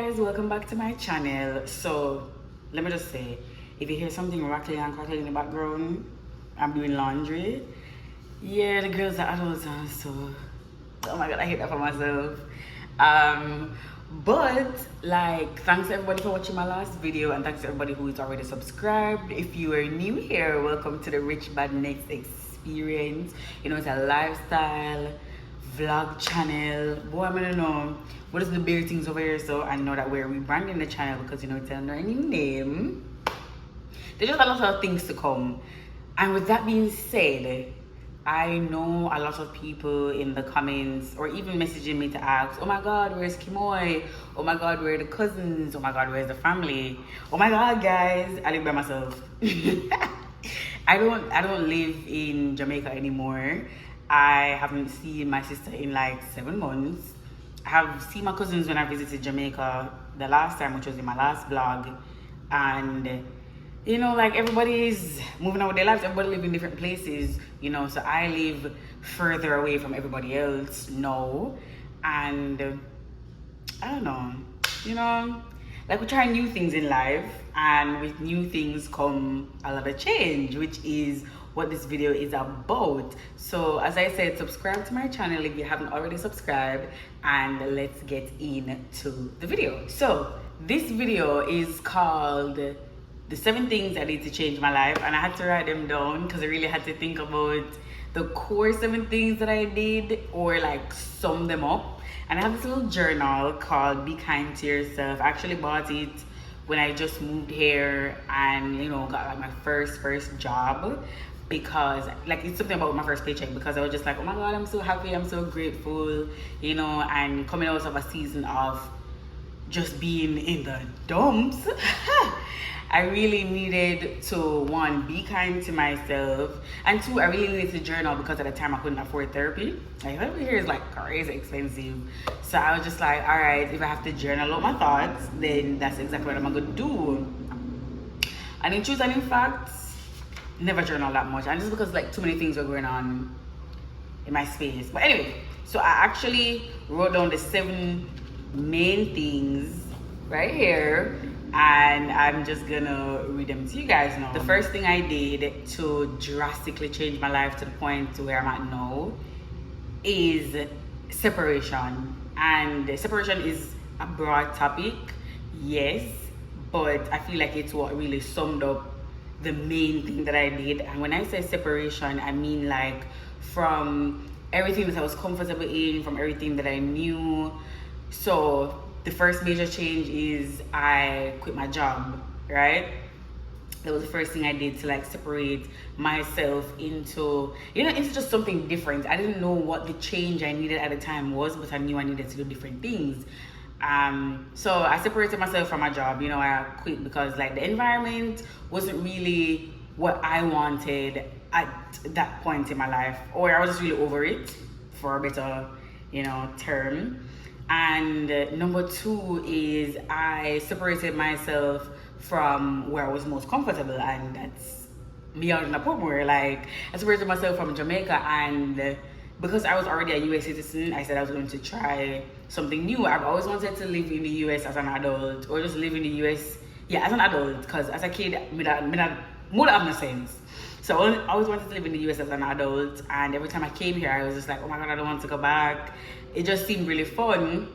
guys, welcome back to my channel. So let me just say, if you hear something rattling and crackling in the background, I'm doing laundry. Yeah, the girls are adults, so oh my god, I hate that for myself. But like, thanks everybody for watching my last video, and thanks to everybody who is already subscribed. If you are new here, welcome to the Rich Badness Experience. You know, it's a lifestyle vlog channel. Boy, I'm gonna know what is the big things over here. So I know that we're rebranding the channel because, you know, it's under a new name. There's just a lot of things to come. And with that being said, I know a lot of people in the comments or even messaging me to ask, oh my god, where's Kimoy? Oh my god, where are the cousins? Oh my god, where's the family? Oh my god, guys, I live by myself. I don't live in Jamaica anymore. I haven't seen my sister in like 7 months. I have seen my cousins when I visited Jamaica the last time, which was in my last vlog. And you know, like, everybody is moving on with their lives. Everybody live in different places, you know. So I live further away from everybody else now. And I don't know, you know, like, we try new things in life, and with new things come a lot of change, which is what this video is about. So as I said, subscribe to my channel if you haven't already subscribed, and let's get into the video. So this video is called the 7 things I did to change my life, and I had to write them down because I really had to think about the core 7 things that I did, or like sum them up. And I have this little journal called Be Kind to Yourself. I actually bought it when I just moved here and, you know, got like my first job, because like, it's something about my first paycheck, because I was just like, oh my god, I'm so happy, I'm so grateful, you know. And coming out of a season of just being in the dumps, I really needed to, 1, be kind to myself, and 2, I really needed to journal, because at the time I couldn't afford therapy. Like, therapy here is like crazy expensive. So I was just like, all right, if I have to journal out my thoughts, then that's exactly what I'm gonna do. And in truth and in fact, never journal that much, and just because like too many things were going on in my space. But anyway, so I actually wrote down the 7 main things right here, and I'm just gonna read them to you guys now. The first thing I did to drastically change my life to the point to where I'm at now is separation. And separation is a broad topic, yes, but I feel like it's what really summed up the main thing that I did. And when I say separation, I mean like from everything that I was comfortable in, from everything that I knew. So the first major change is I quit my job, right? That was the first thing I did to like separate myself into, you know, into just something different. I didn't know what the change I needed at the time was, but I knew I needed to do different things. So I separated myself from my job. You know, I quit because like the environment wasn't really what I wanted at that point in my life, or I was just really over it, for a better, you know, term. And number 2 is I separated myself from where I was most comfortable, and that's me out in the Portmore. Like, I separated myself from Jamaica, and because I was already a US citizen, I said I was going to try something new. I've always wanted to live in the US as an adult, or just live in the US, yeah, as an adult, because as a kid, more have no sense. So I always wanted to live in the US as an adult, and every time I came here, I was just like, oh my god, I don't want to go back. It just seemed really fun.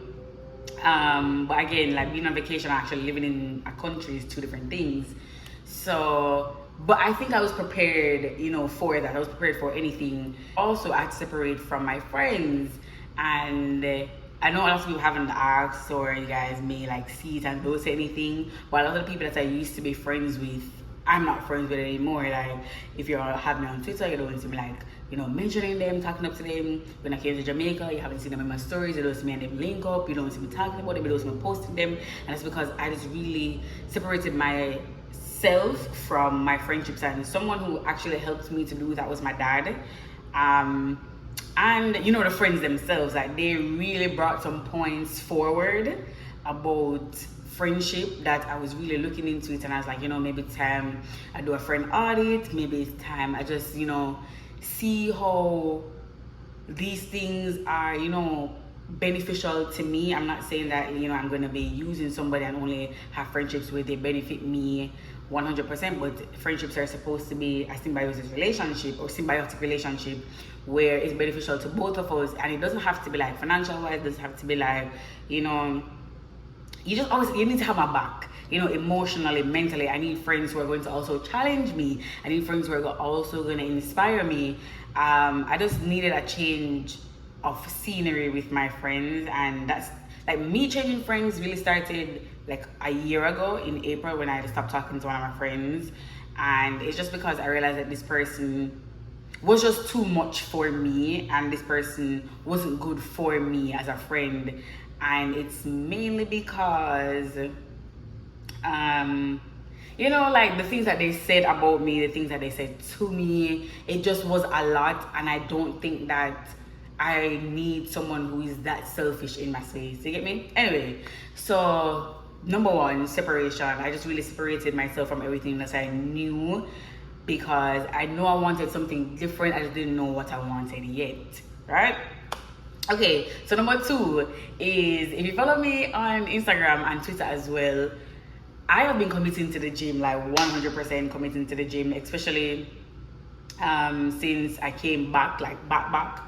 But again, like, being on vacation and actually living in a country is 2 different things. So, but I think I was prepared, you know, for that. I was prepared for anything. Also, I had to separate from my friends, and I know a lot of people haven't asked, or you guys may like see it and don't say anything, but a lot of the people that I used to be friends with, I'm not friends with anymore. Like, if you have me on Twitter, you don't see me like, you know, mentioning them, talking up to them. When I came to Jamaica, you haven't seen them in my stories, you don't see me and them link up, you don't see me talking about them, you don't see me posting them. And that's because I just really separated myself from my friendships. And someone who actually helped me to do that was my dad. And you know, the friends themselves, like, they really brought some points forward about friendship that I was really looking into it, and I was like, you know, maybe it's time I do a friend audit, maybe it's time I just, you know, see how these things are, you know, beneficial to me. I'm not saying that, you know, I'm going to be using somebody and only have friendships where they benefit me 100%, but friendships are supposed to be a symbiotic relationship or symbiotic relationship where it's beneficial to both of us. And it doesn't have to be like financial wise, it doesn't have to be like, you know, you need to have my back, you know, emotionally, mentally. I need friends who are going to also challenge me. I need friends who are also going to inspire me. I just needed a change of scenery with my friends, and that's like me changing friends really started like a year ago in April when I stopped talking to one of my friends. And it's just because I realized that this person was just too much for me, and this person wasn't good for me as a friend. And it's mainly because you know, like the things that they said about me, the things that they said to me, it just was a lot. And I don't think that I need someone who is that selfish in my space. You get me? Anyway, so number one, separation. I just really separated myself from everything that I knew, because I know I wanted something different. I just didn't know what I wanted yet, right? Okay, so number two is, if you follow me on Instagram and Twitter as well, I have been committing to the gym, like 100% committing to the gym, especially since I came back, like back.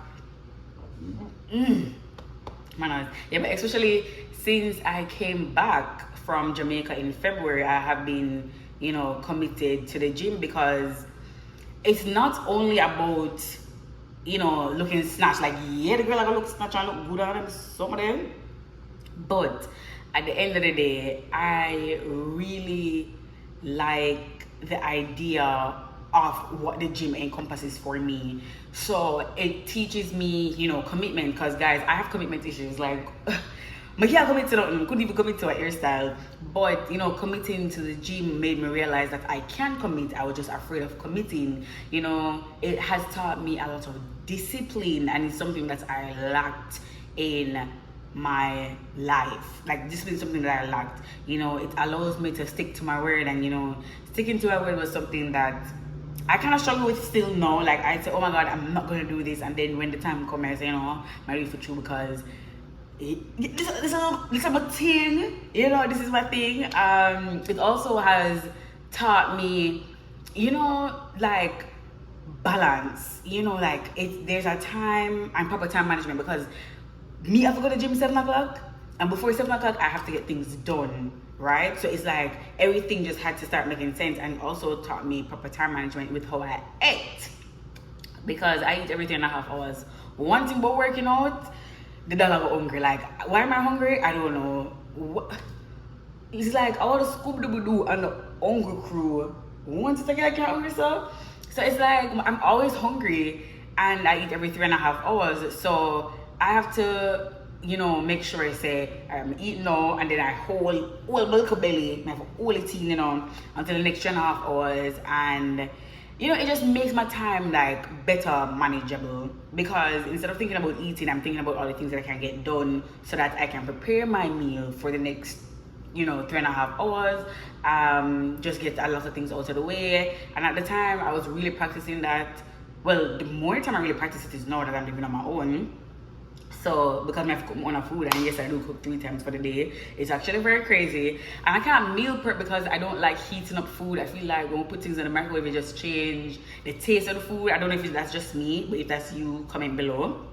Manners. Yeah, but especially since I came back from Jamaica in February, I have been, you know, committed to the gym, because it's not only about, you know, looking snatched, like, yeah, the girl I look snatched and look good on them, some of them. But at the end of the day, I really like the idea of what the gym encompasses for me. So it teaches me, you know, commitment, because guys, I have commitment issues. Like, I can't commit to nothing, couldn't even commit to a hairstyle. But, you know, committing to the gym made me realize that I can commit. I was just afraid of committing. You know, it has taught me a lot of discipline, and it's something that I lacked in my life. Like, discipline is something that I lacked. You know, it allows me to stick to my word, and, you know, sticking to my word was something that I kind of struggle with still now. Like, I say, oh my God, I'm not going to do this. And then when the time comes, I say, you know, I'm ready for true, because this is my thing. You know, this is my thing. It also has taught me, you know, like, balance. You know, like, there's a time and proper time management, because me have to go to the gym 7 o'clock, and before 7 o'clock I have to get things done, right? So it's like everything just had to start making sense. And also taught me proper time management with how I ate, because I eat every 3.5 hours. One thing about working out, the dog go hungry. Like, why am I hungry? I don't know. It's like all the Scooby-Doo and the hungry crew once to get hungry. So it's like I'm always hungry, and I eat every 3.5 hours. So I have to, you know, make sure I say I'm eating now, and then I hold milk belly, I have hold it in, you know, until the next 3.5 hours. And, you know, it just makes my time like better manageable, because instead of thinking about eating, I'm thinking about all the things that I can get done, so that I can prepare my meal for the next, you know, 3.5 hours. Just get a lot of things out of the way. And at the time I was really practicing that. Well, the more time I really practice it is now that I'm living on my own. So, because I have to cook my own food, and yes, I do cook 3 times for the day. It's actually very crazy. And I can't meal prep because I don't like heating up food. I feel like when we put things in the microwave, it just change the taste of the food. I don't know if that's just me, but if that's you, comment below.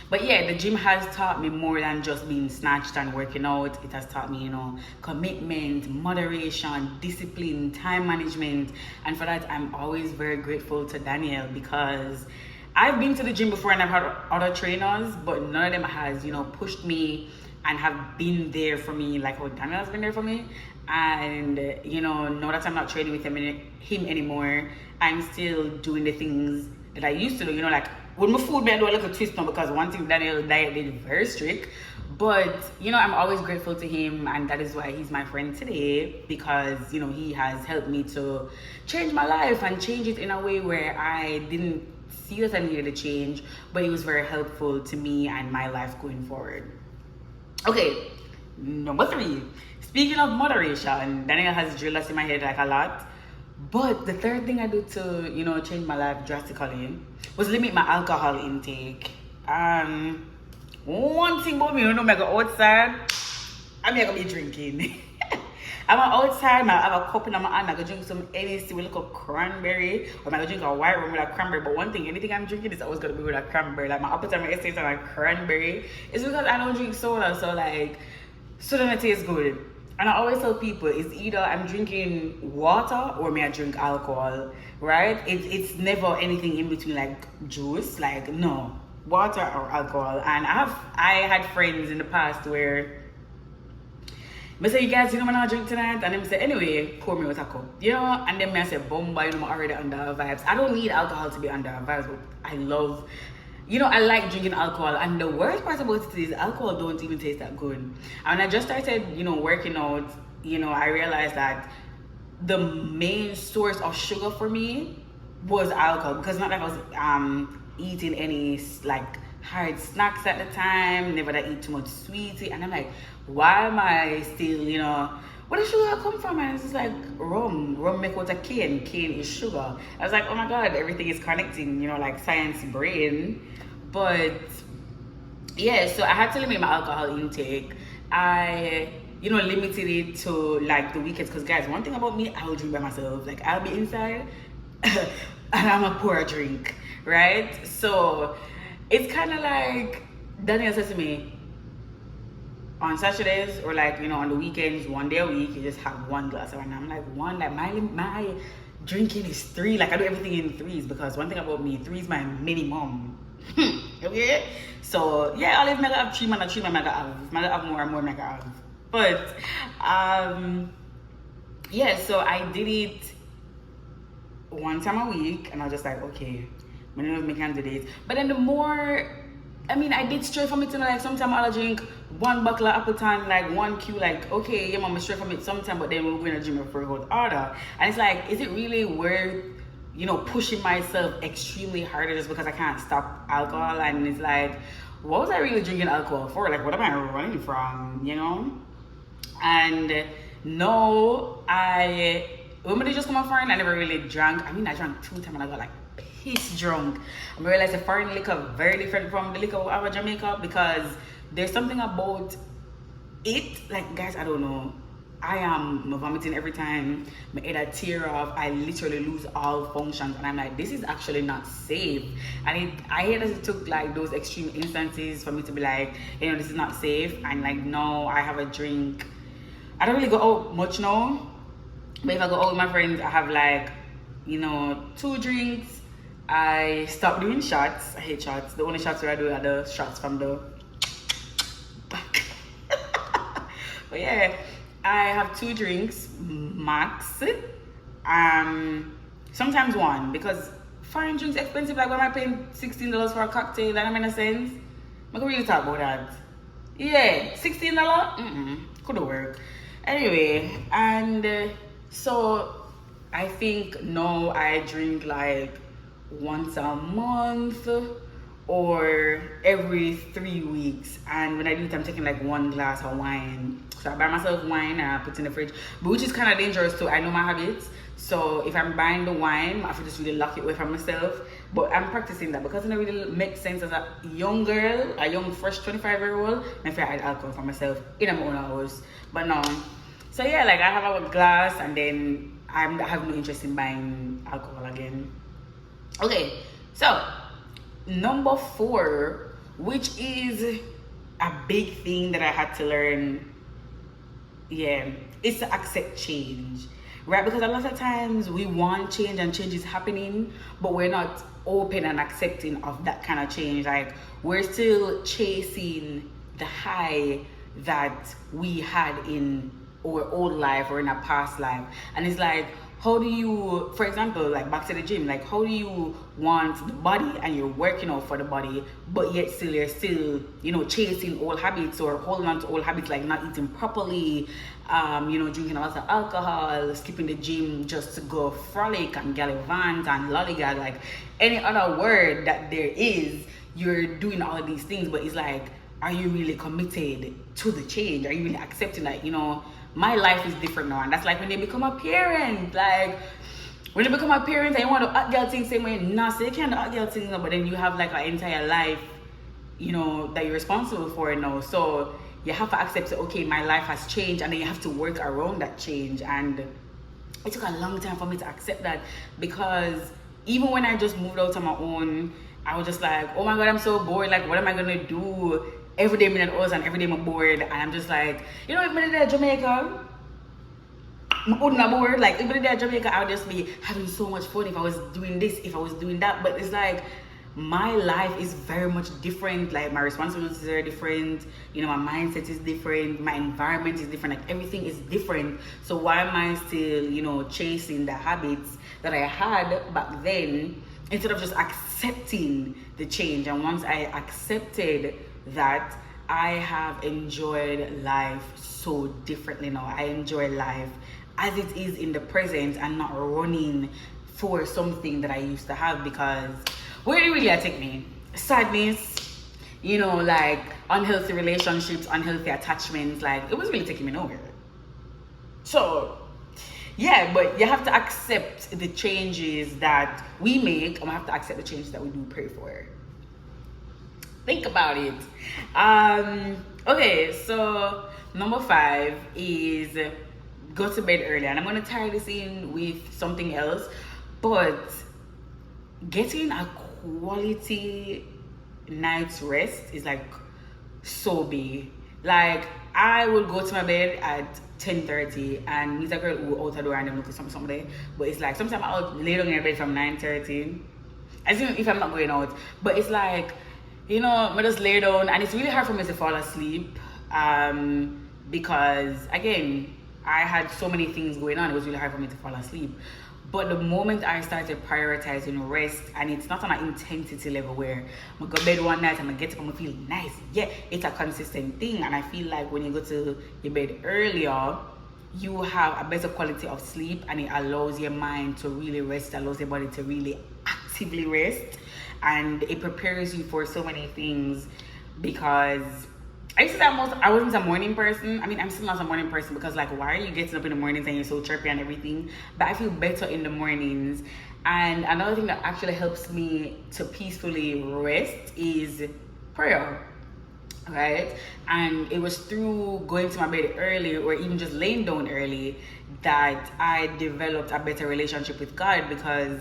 But yeah, the gym has taught me more than just being snatched and working out. It has taught me, you know, commitment, moderation, discipline, time management. And for that, I'm always very grateful to Danielle, because I've been to the gym before and I've had other trainers, but none of them has, you know, pushed me and have been there for me like how Daniel has been there for me. And, you know, now that I'm not training with him anymore, I'm still doing the things that I used to do. You know, like with my food, I do a little twist now, because one thing Daniel's diet did very strict. But, you know, I'm always grateful to him, and that is why he's my friend today, because, you know, he has helped me to change my life and change it in a way where I didn't see that I needed a change, but it was very helpful to me and my life going forward. Okay, number 3. Speaking of moderation, Daniel has drilled us in my head like a lot. But the third thing I do to, you know, change my life drastically was limit my alcohol intake. One thing about me, you know, I go outside, I'm not gonna be drinking. I'm outside, I have a cup in my hand, I go drink some NAC with a cranberry, or I go drink a white rum with a cranberry. But one thing, anything I'm drinking is always gonna be with a cranberry. Like my appetite, my essays on a cranberry. It's because I don't drink soda, so like soda that tastes good. And I always tell people it's either I'm drinking water or may I drink alcohol, right? It's never anything in between like juice, like no, water or alcohol. And I had friends in the past where I say, you guys, you know, I'm not drink tonight. And them say, anyway, pour me with a cup. You know, and then I say, bomba, you know, I'm already under vibes. I don't need alcohol to be under vibes, but I love, you know, I like drinking alcohol. And the worst part about it is alcohol don't even taste that good. And when I just started, you know, working out, you know, I realized that the main source of sugar for me was alcohol. Because not like I was eating any, like, hard snacks at the time, never that eat too much sweetie, and I'm like, why am I still, you know, where does sugar come from? And it's just like rum make out of cane is sugar. I was like, oh my god, everything is connecting, you know, like science brain. But yeah, so I had to limit my alcohol intake. I, you know, limited it to like the weekends, because guys, one thing about me, I will drink by myself. Like I'll be inside and I'm a pour a drink, right? So it's kind of like Daniel says to me, on Saturdays or like, you know, on the weekends, one day a week, you just have one glass of wine. I'm like, one, like my drinking is 3. Like I do everything in 3s, because one thing about me, 3 is my minimum. Okay? So yeah, I'll even have 3 man, I have more and more I have. But yeah, so I did it one time a week, and I was just like, okay, I'm gonna make candidates. But then the more, I mean, I did stray from it, you know, like sometimes I'll drink 1 bottle of Appleton, like 1 Q, like, okay, yeah, I'm stray from it sometime, but then we're going to gym for a good order. And it's like, is it really worth, you know, pushing myself extremely harder just because I can't stop alcohol? And it's like, what was I really drinking alcohol for? Like, what am I running from, you know? And no, when they just come out foreign, I never really drank. I mean, I drank 2 times and I got like piss drunk. I realized the foreign liquor very different from the liquor out of Jamaica, because there's something about it, like guys, I don't know, I am vomiting every time, my head tear off, I literally lose all functions, and I'm like, this is actually not safe. And I hate that it took like those extreme instances for me to be like, you know, this is not safe. And like, no, I have a drink. I don't really go out much now, but if I go out with my friends, I have like, you know, 2 drinks. I stopped doing shots. I hate shots. The only shots where I do are the shots from the back. But yeah, I have 2 drinks max. Sometimes 1, because foreign drinks expensive. Like when am I paying $16 for a cocktail? That make sense. I can really talk about that. Yeah, $16. Could work. Anyway, and so I think now I drink like once a month or every 3 weeks, and when I do it, I'm taking like 1 glass of wine. So I buy myself wine and I put it in the fridge, but which is kind of dangerous too. I know my habits, so if I'm buying the wine, I have to just really lock it away from myself. But I'm practicing that because it doesn't really make sense as a young girl, a young fresh 25-year-old. I feel I hide alcohol for myself in my own house, but no. So yeah, like I have a glass, and then I have no interest in buying alcohol again. Okay, so number 4, which is a big thing that I had to learn, yeah, is to accept change, right? Because a lot of times we want change and change is happening, but we're not open and accepting of that kind of change. Like we're still chasing the high that we had in our old life or in a past life, and it's like, how do you, for example, like back to the gym, like how do you want the body and you're working out for the body, but yet still you're still, you know, chasing old habits or holding on to old habits, like not eating properly, you know, drinking a lot of alcohol, skipping the gym just to go frolic and gallivant and lollygag, like any other word that there is, you're doing all of these things, but it's like, are you really committed to the change? Are you really accepting that, you know, my life is different now? And that's like when they become a parent. Like when you become a parent and you want to hot girl things same way, nah, so you can't do hot girl things, but then you have like an entire life you know, that you're responsible for now. So you have to accept that, okay, my life has changed, and then you have to work around that change. And it took a long time for me to accept that, because even when I just moved out on my own, I was just like, oh my God, I'm so bored. Like, what am I gonna do? Every day I'm in an and every day I'm bored. And I'm just like, you know, if I'm in Jamaica, I'm bored. Like, if I'm in Jamaica, I would just be having so much fun if I was doing this, if I was doing that. But it's like, my life is very much different. Like, my responsibilities are different, you know, my mindset is different, my environment is different, like everything is different. So why am I still, you know, chasing the habits that I had back then, instead of just accepting the change? And once I accepted that, I have enjoyed life so differently now. I enjoy life as it is in the present, and not running for something that I used to have. Because where it really take me, sadness, you know, like unhealthy relationships, unhealthy attachments, like it was really taking me nowhere. So yeah, but you have to accept the changes that we make, and we have to accept the changes that we do pray for. Think about it. Okay, so number 5 is go to bed early. And I'm gonna tie this in with something else, but getting a quality night's rest is like so big. Like, I would go to my bed at 10:30 and meet a girl who out the door and then look at something there. But it's like sometimes I'll lay down in bed from 9:30. As in, if I'm not going out. But it's like, you know, I just lay down, and it's really hard for me to fall asleep. Because again, I had so many things going on, it was really hard for me to fall asleep. But the moment I started prioritizing rest, and it's not on an intensity level where I'm go to bed one night and I get up and I feel nice. Yeah, it's a consistent thing. And I feel like when you go to your bed earlier, you have a better quality of sleep, and it allows your mind to really rest, allows your body to really actively rest, and it prepares you for so many things. Because I used to say I wasn't a morning person. I mean, I'm still not a morning person, because like, why are you getting up in the mornings and you're so chirpy and everything? But I feel better in the mornings. And another thing that actually helps me to peacefully rest is prayer, right? And it was through going to my bed early, or even just laying down early, that I developed a better relationship with God. Because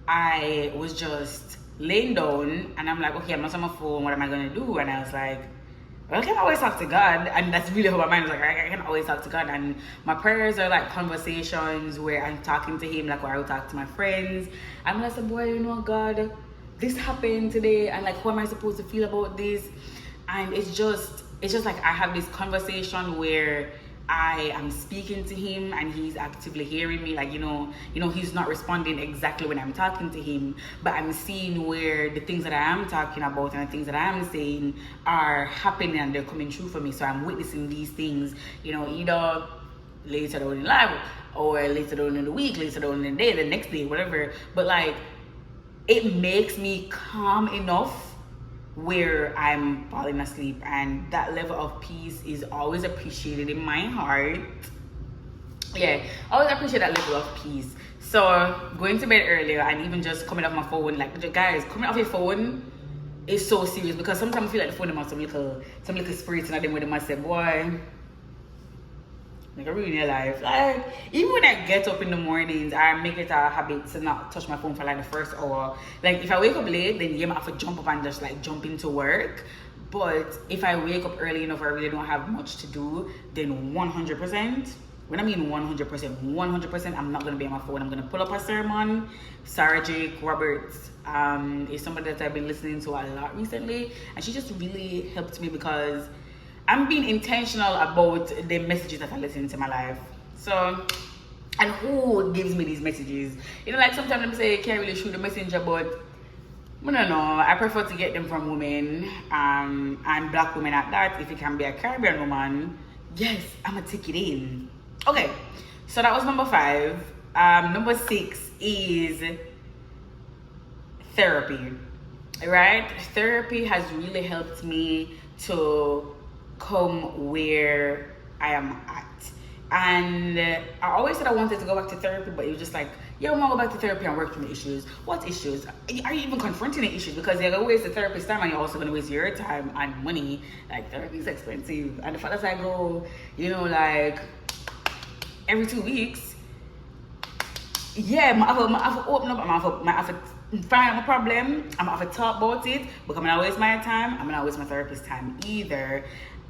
I was just laying down and I'm like, okay, I'm not on my phone, what am I gonna do? And I was like, well, I can always talk to God. And that's really how my mind was like, I can always talk to God. And my prayers are like conversations where I'm talking to him, like where I would talk to my friends. I'm like, boy, you know, God, this happened today, and like, how am I supposed to feel about this? And it's just like I have this conversation where I am speaking to him and he's actively hearing me. Like, you know, he's not responding exactly when I'm talking to him, but I'm seeing where the things that I am talking about and the things that I am saying are happening and they're coming true for me. So I'm witnessing these things, you know, either later down in life or later down in the week, later down in the day, the next day, whatever. But like, it makes me calm enough where I'm falling asleep, and that level of peace is always appreciated in my heart. Yeah, I always appreciate that level of peace. So going to bed earlier and even just coming off my phone, like, guys, coming off your phone is so serious, because sometimes I feel like the phone has some little spirits in them where they must say, boy, like, I ruin your life. Like, even when I get up in the mornings, I make it a habit to not touch my phone for like the first hour. Like, if I wake up late, then yeah, I have to jump up and just like jump into work. But if I wake up early enough, I really don't have much to do, then 100%, when I mean 100%, I'm not gonna be on my phone. I'm gonna pull up a sermon. Sarah Jake Roberts is somebody that I've been listening to a lot recently, and she just really helped me, because I'm being intentional about the messages that I listen to my life. So, and who gives me these messages? You know, like sometimes them say, can't really shoot the messenger, but I don't know. I prefer to get them from women, and black women at that. If it can be a Caribbean woman, yes, I'm gonna take it in. Okay, so that was number 5. Number 6 is therapy. Right? Therapy has really helped me to come where I am at. And I always said I wanted to go back to therapy, but it was just like, yeah, I'm gonna go back to therapy and work through the issues. What issues? Are you even confronting the issues? Because you're gonna waste the therapist's time and you're also gonna waste your time and money. Like, therapy is expensive. And the fact that I go, you know, like every 2 weeks, yeah, I have to open up, I have to find out my problem, I'm gonna have to talk about it, but I'm gonna waste my time, I'm gonna waste my therapist's time either.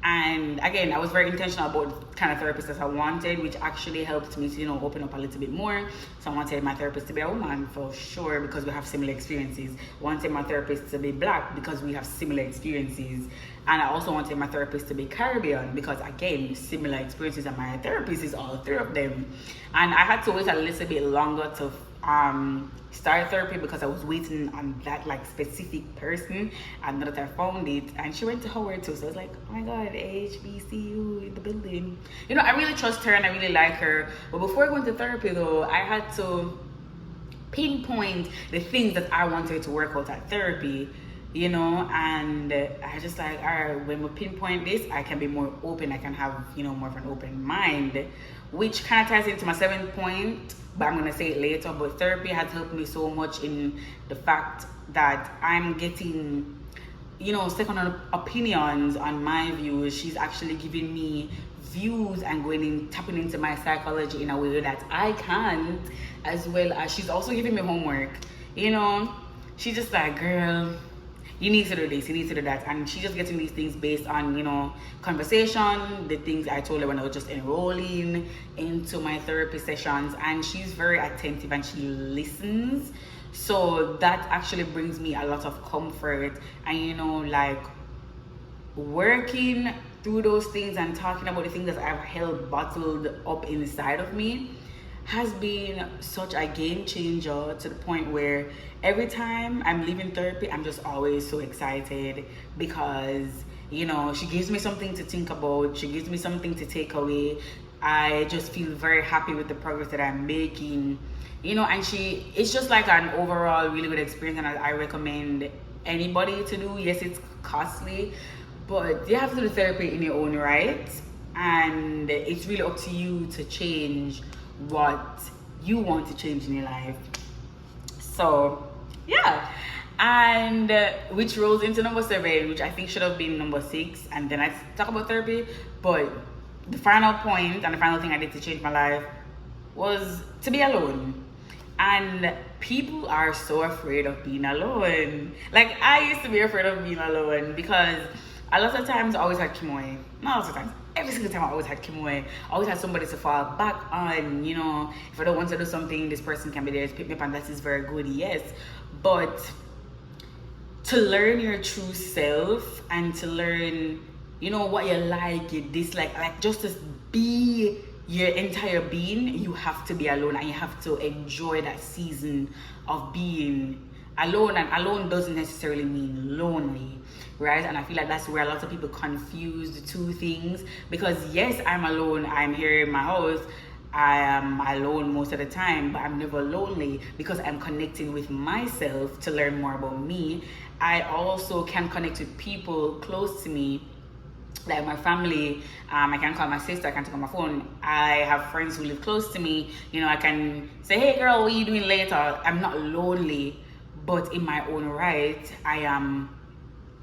And again, I was very intentional about the kind of therapist that I wanted, which actually helped me to, you know, open up a little bit more. So I wanted my therapist to be a woman for sure, because we have similar experiences. I wanted my therapist to be black because we have similar experiences. And I also wanted my therapist to be Caribbean because, again, similar experiences, and my therapist is all three of them. And I had to wait a little bit longer to start therapy because I was waiting on that like specific person, and that I found it, and she went to Howard too. So I was like, oh my god, HBCU in the building. You know, I really trust her and I really like her. But before going to therapy though, I had to pinpoint the things that I wanted to work out at therapy, you know. And I just like, all right, when we pinpoint this, I can be more open, I can have, you know, more of an open mind, which kind of ties into my 7th point, but I'm gonna say it later. But therapy has helped me so much in the fact that I'm getting, you know, second opinions on my views. She's actually giving me views and going in, tapping into my psychology in a way that I can't, as well as she's also giving me homework. You know, she's just like, girl, you need to do this, you need to do that. And she's just getting these things based on, you know, conversation, the things I told her when I was just enrolling into my therapy sessions. And she's very attentive and she listens. So that actually brings me a lot of comfort. And, you know, like working through those things and talking about the things that I've held bottled up inside of me has been such a game changer, to the point where every time I'm leaving therapy, I'm just always so excited because, you know, she gives me something to think about, she gives me something to take away. I just feel very happy with the progress that I'm making, you know. And it's just like an overall really good experience, and I recommend anybody to do. Yes, it's costly, but you have to do the therapy in your own right, and it's really up to you to change what you want to change in your life. So yeah, and which rolls into number 7, which I think should have been number 6, and then I talk about therapy. But the final point and the final thing I did to change my life was to be alone. And people are so afraid of being alone. Like, I used to be afraid of being alone because a lot of times I always had Kimoy. Not a lot of times, every single time I always had Kimoy. I always had somebody to fall back on, you know. If I don't want to do something, this person can be there to pick me up, and that is very good, yes. But to learn your true self and to learn, you know, what you like, you dislike, like just to be your entire being, you have to be alone, and you have to enjoy that season of being alone. And alone doesn't necessarily mean lonely, right? And I feel like that's where a lot of people confuse the two things, because yes, I'm alone, I'm here in my house, I am alone most of the time, but I'm never lonely because I'm connecting with myself to learn more about me. I also can connect with people close to me, like my family. I can call my sister, I can talk on my phone. I have friends who live close to me, you know. I can say, hey girl, what are you doing later? I'm not lonely, but in my own right, I am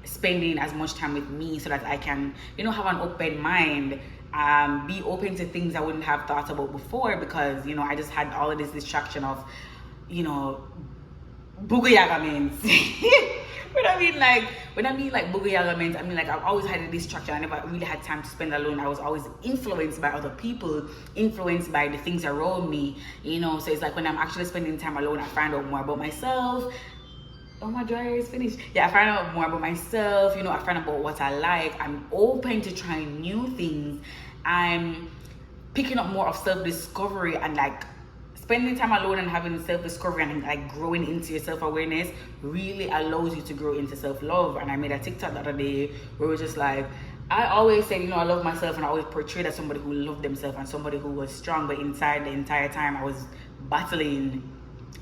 spending as much time with me so that I can, you know, have an open mind, be open to things I wouldn't have thought about before, because, you know, I just had all of this distraction of, you know, Bugayaga means. When I mean like Bugayaga means, I mean like I've always had a distraction. I never really had time to spend alone. I was always influenced by other people, influenced by the things around me, you know. So it's like when I'm actually spending time alone, I find out more about myself. Oh, my dryer is finished. Yeah, I find out more about myself, you know. I find out about what I like. I'm open to trying new things. I'm picking up more of self-discovery, and like spending time alone and having self-discovery and like growing into your self-awareness really allows you to grow into self-love. And I made a TikTok the other day where it was just like, I always say, you know, I love myself, and I always portrayed as somebody who loved themselves and somebody who was strong, but inside the entire time I was battling.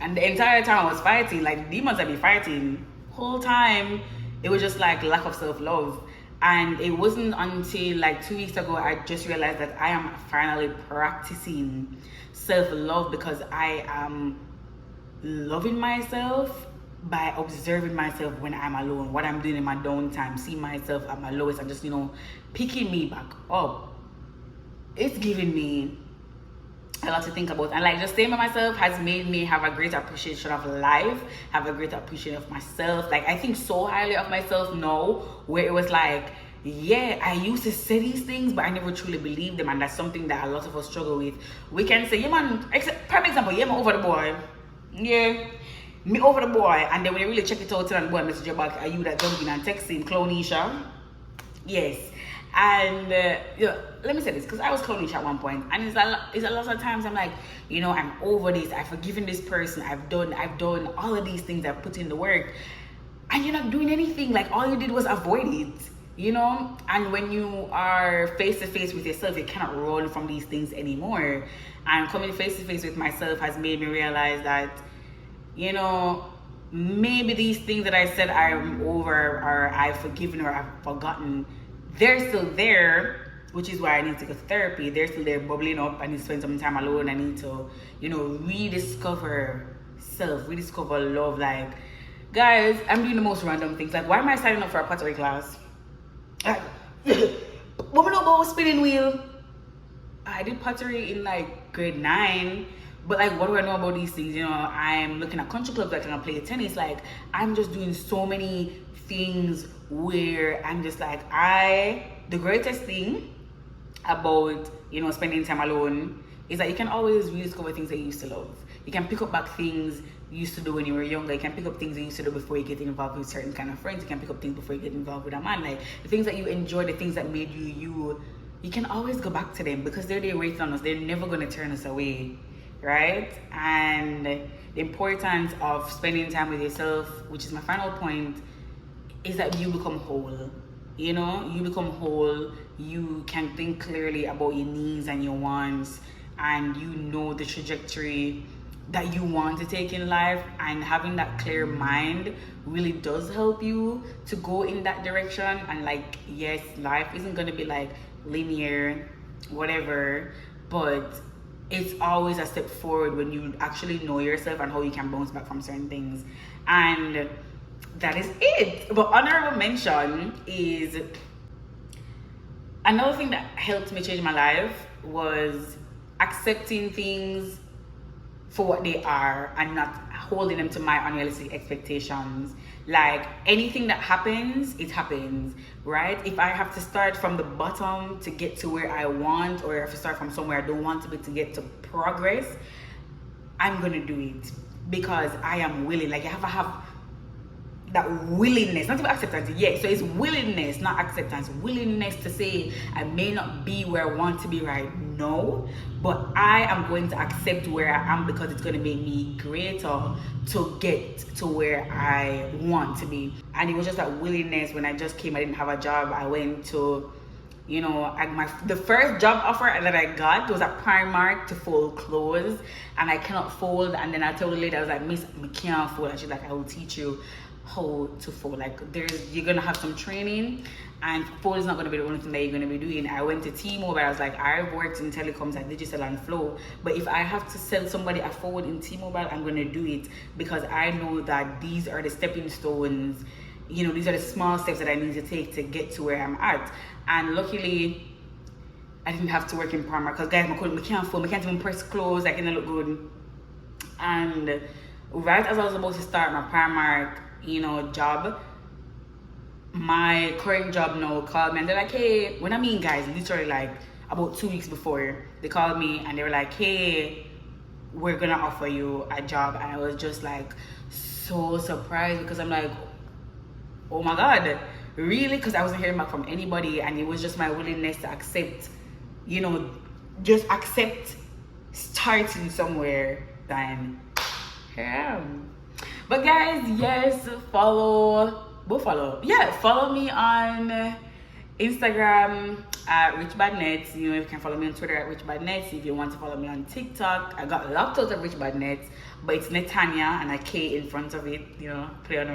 And the entire time I was fighting, like demons I'd be fighting. Whole time, it was just like lack of self-love. And it wasn't until like 2 weeks ago I just realized that I am finally practicing self-love, because I am loving myself by observing myself when I'm alone, what I'm doing in my downtime, see myself at my lowest, and just, you know, picking me back up. It's giving me a lot to think about. And like, just staying by myself has made me have a great appreciation of life, have a great appreciation of myself. Like, I think so highly of myself now, where it was like, yeah, I used to say these things, but I never truly believed them. And that's something that a lot of us struggle with. We can say, yeah man, prime example, yeah, I'm over the boy. Yeah, me over the boy. And then when you really check it out, and the boy message you back, are you that jumping and texting Clownisha? Yes. And yeah, let me say this, because I was clownish at one point, and it's a lot of times I'm like, you know, I'm over this, I've forgiven this person, I've done all of these things, I've put in the work, and you're not doing anything. Like, all you did was avoid it, you know. And when you are face to face with yourself, you cannot run from these things anymore. And coming face to face with myself has made me realize that, you know, maybe these things that I said I'm over, or I've forgiven, or I've forgotten, they're still there, which is why I need to go to therapy. They're still there bubbling up. I need to spend some time alone. I need to, you know, rediscover self, rediscover love. Like, guys, I'm doing the most random things. Like, why am I signing up for a pottery class? Like, what we know about spinning wheel? I did pottery in like grade 9. But like, what do I know about these things? You know, I'm looking at country clubs, like, I'm play tennis. Like, I'm just doing so many things where I'm just like, the greatest thing about, you know, spending time alone is that you can always rediscover things that you used to love. You can pick up back things you used to do when you were younger. You can pick up things you used to do before you get involved with certain kind of friends. You can pick up things before you get involved with a man. Like, the things that you enjoy, the things that made you can always go back to them, because they're there waiting on us. They're never going to turn us away, right? And the importance of spending time with yourself, which is my final point, is that you become whole. You know, you become whole. You can think clearly about your needs and your wants, and you know the trajectory that you want to take in life. And having that clear mind really does help you to go in that direction. And like, yes, life isn't going to be like linear, whatever, but it's always a step forward when you actually know yourself and how you can bounce back from certain things. And that is it. But honorable mention is, another thing that helped me change my life was accepting things for what they are and not holding them to my unrealistic expectations. Like, anything that happens, it happens, right? If I have to start from the bottom to get to where I want, or if I start from somewhere I don't want to be to get to progress, I'm gonna do it because I am willing. Like, you have to have that willingness, not even acceptance. Yeah, so it's willingness, not acceptance. Willingness to say, I may not be where I want to be right now, but I am going to accept where I am, because it's going to make me greater to get to where I want to be. And it was just that willingness. When I just came, I didn't have a job. I went to, you know, the first job offer that I got was at Primark to fold clothes, and I cannot fold. And then I told the lady, I was like, Miss, I can't fold. And she's like, I will teach you how to fold. Like, you're gonna have some training, and fold is not gonna be the only thing that you're gonna be doing. I went to T-Mobile. I was like, I've worked in telecoms at Digital and Flow, but if I have to sell somebody a fold in T-Mobile, I'm gonna do it, because I know that these are the stepping stones. You know, these are the small steps that I need to take to get to where I'm at. And luckily, I didn't have to work in Primark, because guys, I can't fold, I can't even press clothes, like, it didn't look good. And right as I was about to start my Primark, you know, job, my current job now called me, and they're like, hey, when I mean, guys, literally like about 2 weeks before, they called me and they were like, hey, we're gonna offer you a job. And I was just like so surprised, because I'm like, oh my god, really? Because I wasn't hearing back from anybody, and it was just my willingness to accept, you know, just accept starting somewhere. Then here I am. But guys, yes, follow me on Instagram at richbadnets. You know, you can follow me on Twitter at richbadnets. If you want to follow me on TikTok, I got locked out of richbadnets, but it's Netanya and a K in front of it, you know, play on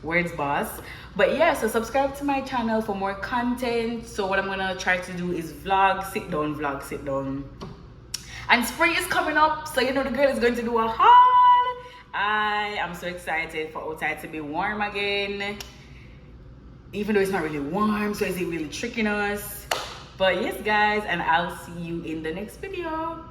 words boss. But yeah, so subscribe to my channel for more content. So what I'm gonna try to do is vlog, sit down. And spring is coming up, so you know the girl is going to do a haul. I am so excited for outside to be warm again, even though it's not really warm. So is it really tricking us? But yes guys, and I'll see you in the next video.